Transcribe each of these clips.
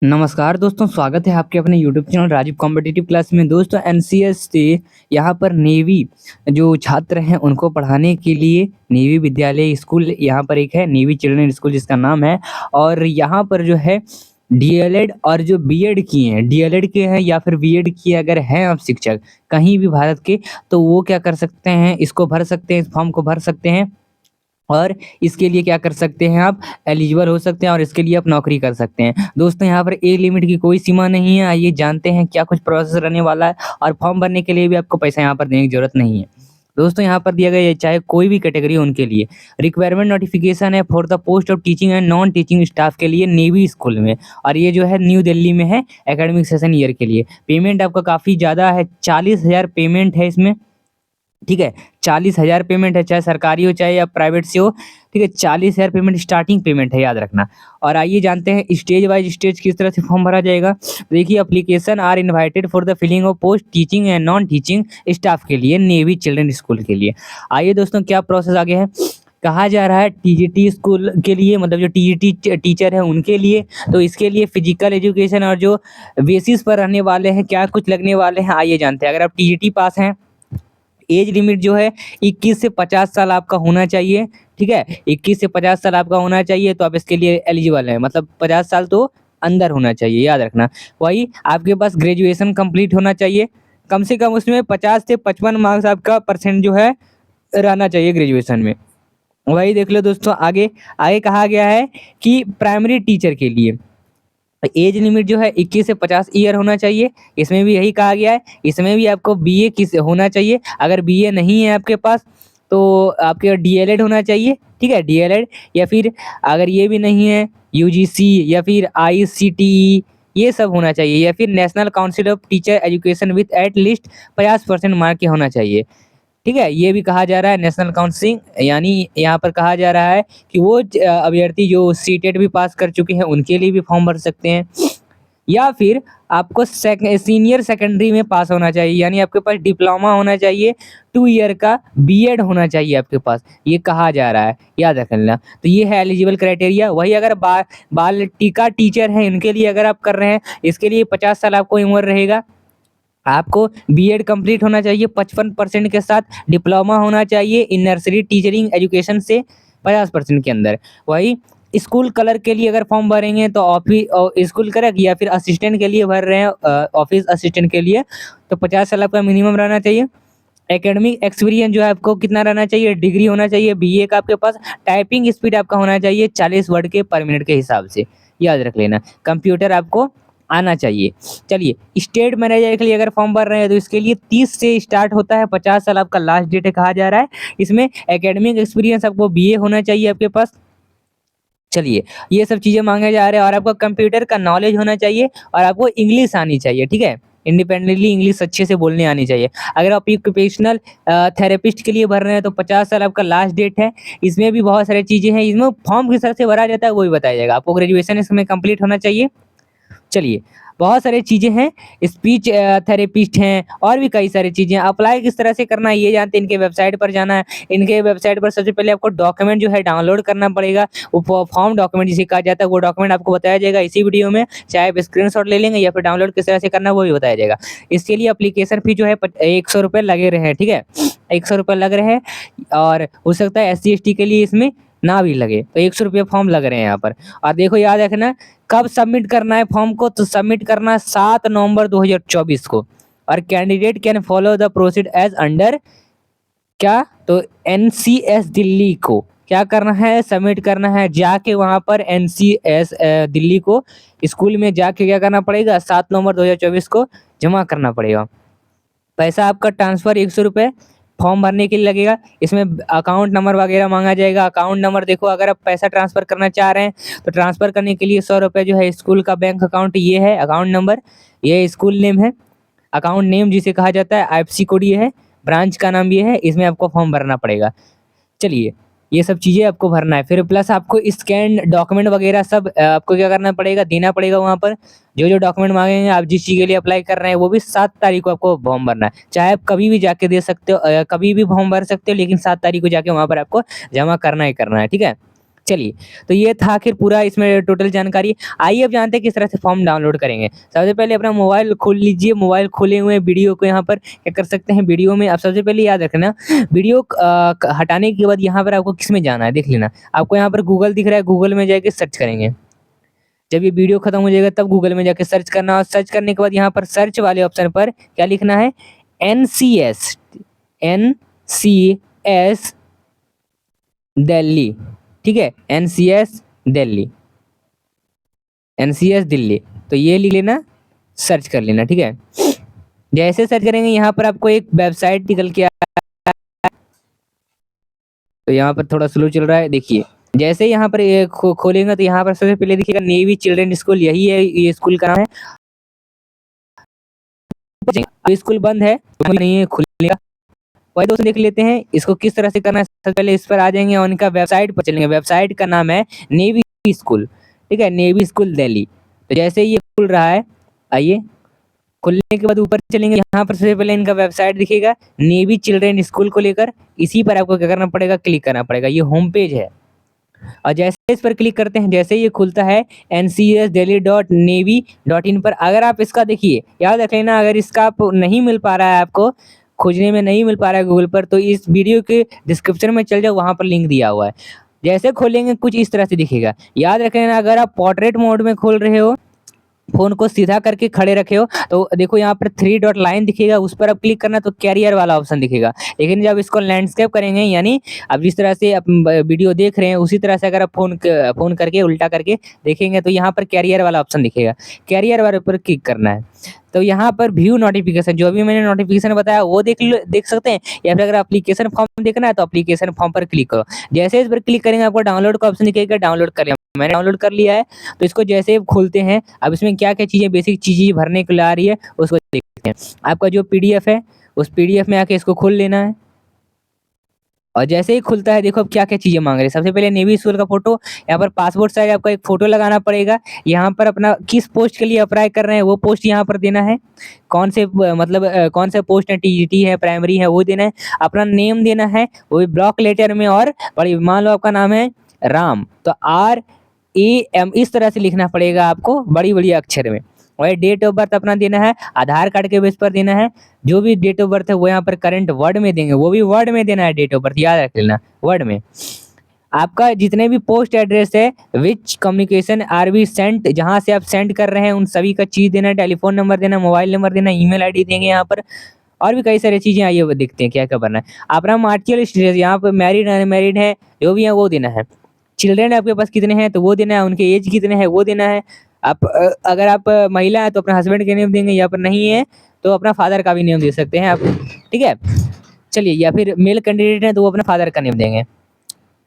नमस्कार दोस्तों, स्वागत है आपके अपने YouTube channel Rajeev competitive class में। दोस्तों एनसीएस से यहाँ पर नेवी जो छात्र हैं उनको पढ़ाने के लिए नेवी विद्यालय स्कूल यहाँ पर एक है, नेवी चिल्ड्रन स्कूल जिसका नाम है। और यहाँ पर जो है डीएलएड और जो बीएड किए हैं, डीएलएड के हैं या फिर बीएड किए अगर हैं आप शिक्षक कहीं भी भारत के, तो वो क्या कर सकते हैं, इसको भर सकते हैं, इस फॉर्म को भर सकते हैं। और इसके लिए क्या कर सकते हैं, आप एलिजिबल हो सकते हैं और इसके लिए आप नौकरी कर सकते हैं। दोस्तों यहाँ पर एज लिमिट की कोई सीमा नहीं है। आइए जानते हैं क्या कुछ प्रोसेस रहने वाला है, और फॉर्म भरने के लिए भी आपको पैसा यहाँ पर देने की जरूरत नहीं है। दोस्तों यहाँ पर दिया गया है, चाहे कोई भी कैटेगरी हो उनके लिए रिक्वायरमेंट नोटिफिकेशन है for the post of teaching and non teaching staff के लिए नेवी स्कूल में। और ये जो है न्यू दिल्ली में है, एकेडमिक सेशन ईयर के लिए। पेमेंट आपका काफ़ी ज़्यादा है, 40,000 पेमेंट है इसमें। ठीक है, 40,000 पेमेंट है, चाहे सरकारी हो चाहे या प्राइवेट से हो। ठीक है, 40,000 पेमेंट स्टार्टिंग पेमेंट है, याद रखना। और आइए जानते हैं स्टेज वाइज स्टेज किस तरह से फॉर्म भरा जाएगा। देखिए, application are invited for the filling of post teaching and non teaching staff के लिए, नेवी चिल्ड्रन स्कूल के लिए। आइए दोस्तों, क्या प्रोसेस आगे है। कहा जा रहा है टीजीटी स्कूल के लिए, मतलब जो टीजीटी टीचर है उनके लिए, तो इसके लिए फिजिकल एजुकेशन और जो बेसिस पर रहने वाले हैं, क्या कुछ लगने वाले हैं, आइए जानते हैं। अगर आप टीजीटी पास हैं, एज लिमिट जो है 21 से 50 साल आपका होना चाहिए। ठीक है, 21 से 50 साल आपका होना चाहिए, तो आप इसके लिए एलिजिबल हैं, मतलब 50 साल तो अंदर होना चाहिए, याद रखना। वही आपके पास ग्रेजुएशन कंप्लीट होना चाहिए, कम से कम उसमें 50 से 55 मार्क्स आपका परसेंट जो है रहना चाहिए ग्रेजुएशन में। वही देख लो दोस्तों, आगे आगे कहा गया है कि प्राइमरी टीचर के लिए एज लिमिट जो है 21 से 50 ईयर होना चाहिए। इसमें भी यही कहा गया है, इसमें भी आपको बीए किस होना चाहिए। अगर बीए नहीं है आपके पास तो आपके डीएलएड होना चाहिए। ठीक है, डीएलएड, या फिर अगर ये भी नहीं है, यूजीसी या फिर आईसीटीई ये सब होना चाहिए, या फिर national council of teacher education with at least 50% mark के होना चाहिए। ठीक है, ये भी कहा जा रहा है नेशनल काउंसिलिंग, यानी यहाँ पर कहा जा रहा है कि वो अभ्यर्थी जो सीटेट भी पास कर चुके हैं उनके लिए भी फॉर्म भर सकते हैं। या फिर आपको सीनियर सेकेंडरी में पास होना चाहिए, यानी आपके पास डिप्लोमा होना चाहिए, 2 ईयर का बीएड होना चाहिए आपके पास, ये कहा जा रहा है, याद रखना। तो ये है एलिजिबल क्राइटेरिया। वही अगर बाल टीका टीचर हैं इनके लिए अगर आप कर रहे हैं, इसके लिए 50 साल आपको उम्र रहेगा। आपको बीएड कंप्लीट होना चाहिए 55% के साथ, डिप्लोमा होना चाहिए इन नर्सरी टीचरिंग एजुकेशन से 50% के अंदर। वही स्कूल क्लर्क के लिए अगर फॉर्म भरेंगे तो ऑफिस स्कूल क्लर्क या फिर असिस्टेंट के लिए भर रहे हैं, ऑफिस असिस्टेंट के लिए, तो 50 साल आपका मिनिमम रहना चाहिए। एकेडमिक एक्सपीरियंस जो है आपको कितना रहना चाहिए, डिग्री होना चाहिए बीए का आपके पास। टाइपिंग स्पीड आपका होना चाहिए 40 वर्ड के पर मिनट के हिसाब से, याद रख लेना। कंप्यूटर आपको आना चाहिए। चलिए, स्टेट मैनेजर के लिए अगर फॉर्म भर रहे हैं तो इसके लिए 30 से स्टार्ट होता है, 50 साल आपका लास्ट डेट है कहा जा रहा है। इसमें एकेडमिक एक्सपीरियंस आपको बीए होना चाहिए आपके पास। चलिए, ये सब चीज़ें मांगे जा रहे हैं, और आपको कंप्यूटर का नॉलेज होना चाहिए, और आपको इंग्लिश आनी चाहिए। ठीक है, इंडिपेंडेंटली इंग्लिश अच्छे से बोलने आनी चाहिए। अगर आप ऑक्यूपेशनल थेरेपिस्ट के लिए भर रहे हैं तो 50 साल आपका लास्ट डेट है। इसमें भी बहुत सारी चीज़ें हैं, इसमें फॉर्म किस तरह से भरा जाता है वो भी बताया जाएगा। आपको ग्रेजुएशन इसमें कंप्लीट होना चाहिए। चलिए, बहुत सारी चीज़ें हैं, स्पीच थेरेपिस्ट हैं, और भी कई सारी चीज़ें। अप्लाई किस तरह से करना है ये जानते हैं, इनके वेबसाइट पर जाना है। इनके वेबसाइट पर सबसे पहले आपको डॉक्यूमेंट जो है डाउनलोड करना पड़ेगा, वो फॉर्म डॉक्यूमेंट जिसे कहा जाता है, वो डॉक्यूमेंट आपको बताया जाएगा इसी वीडियो में। चाहे आप स्क्रीनशॉट ले लेंगे या फिर डाउनलोड किस तरह से करना है वो भी बताया जाएगा। इसके लिए एप्लीकेशन फी जो है 100 रुपये लगे रहे हैं। ठीक है, 100 रुपये लग रहे हैं, और हो सकता है SC ST के लिए इसमें ना भी लगे, तो 100 रुपये फॉर्म लग रहे हैं यहाँ पर। और देखो, याद रखना कब सबमिट करना है फॉर्म को, तो सबमिट करना है 7 नवंबर 2024 को। और candidate can follow the proceed as under क्या, तो NCS दिल्ली को क्या करना है, सबमिट करना है जाके वहाँ पर NCS दिल्ली को स्कूल में जाके क्या करना पड़ेगा, 7 नवंबर 2024 को जमा करना पड़ेगा। पैसा आपका ट्रांसफ़र 100 रुपये फॉर्म भरने के लिए लगेगा। इसमें अकाउंट नंबर वगैरह मांगा जाएगा। अकाउंट नंबर देखो, अगर आप पैसा ट्रांसफ़र करना चाह रहे हैं तो ट्रांसफ़र करने के लिए 100 रुपये जो है स्कूल का बैंक अकाउंट ये है, अकाउंट नंबर ये स्कूल नेम है, अकाउंट नेम जिसे कहा जाता है, IFSC कोड ये है, ब्रांच का नाम ये है, इसमें आपको फॉर्म भरना पड़ेगा। चलिए, ये सब चीज़ें आपको भरना है। फिर प्लस आपको स्कैन डॉक्यूमेंट वगैरह सब आपको क्या करना पड़ेगा, देना पड़ेगा वहाँ पर। जो जो डॉक्यूमेंट मांगेंगे, आप जिस चीज़ के लिए अप्लाई कर रहे हैं वो भी 7 तारीख को आपको फॉर्म भरना है। चाहे आप कभी भी जाके दे सकते हो, कभी भी फॉर्म भर सकते हो, लेकिन 7 तारीख को जाके वहाँ पर आपको जमा करना ही करना है। ठीक है, चलिए, तो ये था आखिर पूरा इसमें टोटल जानकारी। आइए अब जानते हैं किस तरह से फॉर्म डाउनलोड करेंगे। सबसे पहले अपना मोबाइल खोल लीजिए, मोबाइल खोले हुए वीडियो को यहाँ पर क्या कर सकते हैं, वीडियो में आप सबसे पहले याद रखना, वीडियो हटाने के बाद यहाँ पर आपको किस में जाना है देख लेना। आपको यहाँ पर गूगल दिख रहा है, गूगल में जाके सर्च करेंगे। जब ये वीडियो खत्म हो जाएगा तब गूगल में जाके सर्च करना, और सर्च करने के बाद यहाँ पर सर्च वाले ऑप्शन पर क्या लिखना है, NCS दिल्ली, ठीक है, NCS दिल्ली, NCS दिल्ली, तो ये लिख लेना, सर्च कर लेना, ठीक है। जैसे सर्च करेंगे यहाँ पर आपको एक वेबसाइट निकल के तो यहाँ पर थोड़ा स्लो चल रहा है, देखिए जैसे यहाँ पर ये खोलेंगे तो यहाँ पर सबसे पहले देखिएगा नेवी चिल्ड्रन स्कूल, यही है ये स्कूल का नाम है। स्कूल बंद है तो नहीं है, खुलेगा। वही दोस्तों देख लेते हैं इसको किस तरह से करना है। सबसे पहले इस पर आ जाएंगे और उनका वेबसाइट पर चलेंगे। वेबसाइट का नाम है नेवी स्कूल, ठीक है, नेवी स्कूल दिल्ली। तो जैसे ये खुल रहा है, आइए खुलने के बाद ऊपर चलेंगे, यहाँ पर सबसे पहले इनका वेबसाइट दिखेगा नेवी चिल्ड्रन स्कूल को लेकर। इसी पर आपको क्या करना पड़ेगा, क्लिक करना पड़ेगा। ये होम पेज है और जैसे इस पर क्लिक करते हैं, जैसे ये खुलता है ncsdelhi.navy.in पर, अगर आप इसका देखिए, याद रख लेना, अगर इसका आप नहीं मिल पा रहा है, आपको खोजने में नहीं मिल पा रहा है गूगल पर, तो इस वीडियो के डिस्क्रिप्शन में चल जाओ, वहाँ पर लिंक दिया हुआ है। जैसे खोलेंगे कुछ इस तरह से दिखेगा। याद रख लेना, अगर आप पोर्ट्रेट मोड में खोल रहे हो, फोन को सीधा करके खड़े रखे हो, तो देखो यहाँ पर 3 डॉट लाइन दिखेगा, उस पर आप क्लिक करना तो कैरियर वाला ऑप्शन दिखेगा। लेकिन जब इसको लैंडस्केप करेंगे, यानी अब जिस तरह से आप वीडियो देख रहे हैं उसी तरह से अगर आप फोन करके उल्टा करके देखेंगे तो यहाँ पर कैरियर वाला ऑप्शन दिखेगा। कैरियर वाले पर क्लिक करना है, तो यहाँ पर व्यू नोटिफिकेशन, जो भी मैंने नोटिफिकेशन बताया वो देख सकते हैं, या फिर अगर एप्लीकेशन फॉर्म देखना है तो एप्लीकेशन फॉर्म पर क्लिक करो। जैसे इस पर क्लिक करेंगे आपको डाउनलोड का ऑप्शन दिखेगा, डाउनलोड कर लिया, मैंने डाउनलोड कर लिया है। तो इसको जैसे खोलते हैं, अब इसमें क्या क्या चीज़ें, बेसिक चीज़ें भरने के लिए आ रही है उसको देखते हैं। आपका जो PDF है उस PDF में आके इसको खोल लेना है, और जैसे ही खुलता है देखो अब क्या क्या चीज़ें मांग रहे हैं। सबसे पहले नेवी स्कूल का फोटो, यहाँ पर पासपोर्ट साइज आपका एक फोटो लगाना पड़ेगा। यहाँ पर अपना किस पोस्ट के लिए अप्लाई कर रहे हैं वो पोस्ट यहाँ पर देना है। कौन से कौन से पोस्ट है, TGT है, प्राइमरी है, वो देना है। अपना नेम देना है, वो भी ब्लॉक लेटर में, और बड़ी, मान लो आपका नाम है राम, तो RAM इस तरह से लिखना पड़ेगा आपको, बड़ी बड़ी अक्षर में। और डेट ऑफ बर्थ अपना देना है, आधार कार्ड के बेस पर देना है। जो भी डेट ऑफ बर्थ है वो यहाँ पर करंट वर्ड में देंगे, वो भी वर्ड में देना है डेट ऑफ बर्थ, याद रख लेना, वर्ड में। आपका जितने भी पोस्ट एड्रेस है, विच कम्युनिकेशन आर बी सेंट, जहाँ से आप सेंड कर रहे हैं उन सभी का चीज़ देना है। टेलीफोन नंबर देना, मोबाइल नंबर देना, ईमेल ID देंगे यहाँ पर, और भी कई सारी चीज़ें। आइए वो देखते हैं क्या क्या करना है। अपना मार्टियल स्टेटस, यहाँ पर मैरिड अनमैरिड है, जो भी है वो देना है। चिल्ड्रेन आपके पास कितने हैं तो वो देना है, उनके एज कितने हैं वो देना है। आप अगर आप महिला है तो अपना हस्बैंड के नेम देंगे, या पर नहीं है तो अपना फादर का भी नेम दे सकते हैं आप, ठीक है। चलिए, या फिर मेल कैंडिडेट है तो वो अपना फादर का नेम देंगे।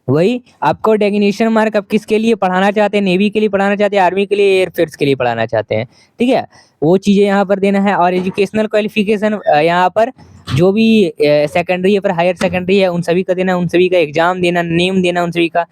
वही आपको डेजिग्नेशन मार्क आप किसके लिए पढ़ाना चाहते हैं, नेवी के लिए पढ़ाना चाहते हैं, आर्मी के लिए, एयरफोर्स के लिए पढ़ाना चाहते हैं, ठीक है, वो चीज़ें यहाँ पर देना है। और एजुकेशनल क्वालिफिकेशन यहाँ पर जो भी सेकेंडरी या फिर हायर सेकेंडरी है उन सभी का देना, उन सभी का एग्जाम देना, नेम देना उन सभी का,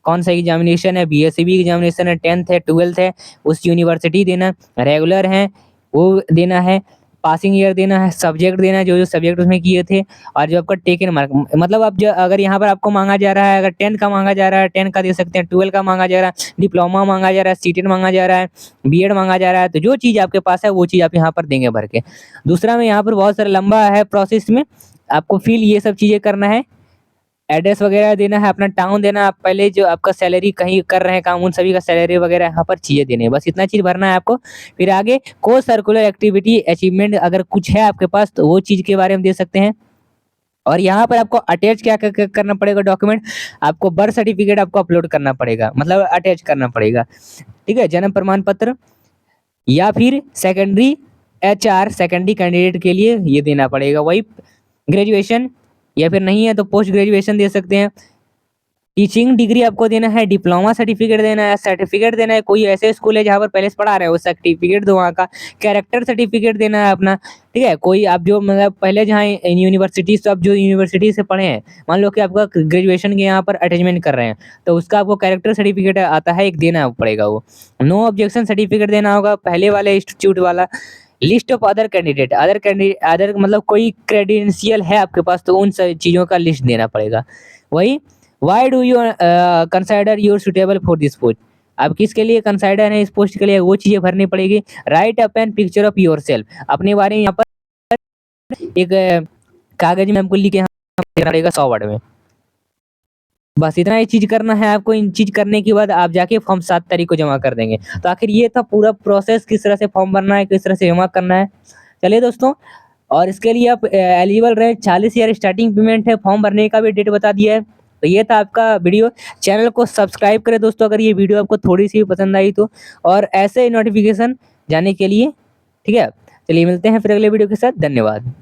कौन सा एग्जामिनेशन है, BSc एग्जामिनेशन है, 10th है, 12th है, उस यूनिवर्सिटी देना, रेगुलर है वो देना है, पासिंग ईयर देना है, सब्जेक्ट देना है जो जो सब्जेक्ट उसमें किए थे, और जो आपका टेकन मार्क, मतलब आप जो अगर यहाँ पर आपको मांगा जा रहा है, अगर 10 का मांगा जा रहा है 10 का दे सकते हैं, 12 का मांगा जा रहा है, डिप्लोमा मांगा जा रहा है, CTET मांगा जा रहा है, B.Ed मांगा जा रहा है, तो जो चीज़ आपके पास है वो चीज़ आप यहाँ पर देंगे भर के। दूसरा में यहाँ पर बहुत सारा लंबा है प्रोसेस में, आपको फिल ये सब चीज़ें करना है, एड्रेस वगैरह देना है, अपना टाउन देना, आप पहले जो आपका सैलरी कहीं कर रहे हैं काम उन सभी का सैलरी वगैरह यहाँ पर चीज़ें देने हैं, बस इतना चीज़ भरना है आपको। फिर आगे को सर्कुलर एक्टिविटी अचीवमेंट अगर कुछ है आपके पास तो वो चीज़ के बारे में दे सकते हैं। और यहाँ पर आपको अटैच क्या करना पड़ेगा डॉक्यूमेंट, आपको बर्थ सर्टिफिकेट आपको अपलोड करना पड़ेगा, मतलब अटैच करना पड़ेगा, ठीक है, जन्म प्रमाण पत्र, या फिर सेकेंडरी HR सेकेंडरी कैंडिडेट के लिए ये देना पड़ेगा। वही ग्रेजुएशन, या फिर नहीं है तो पोस्ट ग्रेजुएशन दे सकते हैं। टीचिंग डिग्री आपको देना है, डिप्लोमा सर्टिफिकेट देना है, सर्टिफिकेट देना है, कोई ऐसे स्कूल है जहाँ पर पहले से पढ़ा रहे हो वो सर्टिफिकेट दो वहाँ का, कैरेक्टर सर्टिफिकेट देना है अपना, ठीक है। कोई आप जो मतलब पहले जहाँ यूनिवर्सिटी से, आप जो यूनिवर्सिटी से पढ़े हैं, मान लो कि आपका ग्रेजुएशन के यहाँ पर अटैचमेंट कर रहे हैं तो उसका आपको कैरेक्टर सर्टिफिकेट आता है, एक देना पड़ेगा वो। नो ऑब्जेक्शन सर्टिफिकेट देना होगा पहले वाले इंस्टीट्यूट वाला। List of other candidate, other मतलब कोई क्रेडेंशियल है आपके पास तो उन सभी चीज़ों का लिस्ट देना पड़ेगा। वही why do you consider your suitable for this post, आप किसके लिए कंसिडर है इस पोस्ट के लिए, वो चीजें भरनी पड़ेगी। Right up an picture of your self, अपने बारे में यहाँ पर एक कागज में हमको लिख के यहाँ देना पड़ेगा 100 वर्ड में। बस इतना ही चीज करना है आपको। इन चीज करने के बाद आप जाके फॉर्म 7 तारीख को जमा कर देंगे। तो आखिर ये था पूरा प्रोसेस, किस तरह से फॉर्म भरना है, किस तरह से जमा करना है। चलिए दोस्तों, और इसके लिए आप एलिजिबल रहे, 40,000 स्टार्टिंग पेमेंट है, फॉर्म भरने का भी डेट बता दिया है। तो ये था आपका वीडियो। चैनल को सब्सक्राइब करें दोस्तों अगर ये वीडियो आपको थोड़ी सी भी पसंद आई तो, और ऐसे नोटिफिकेशन जाने के लिए। ठीक है, चलिए मिलते हैं फिर अगले वीडियो के साथ। धन्यवाद।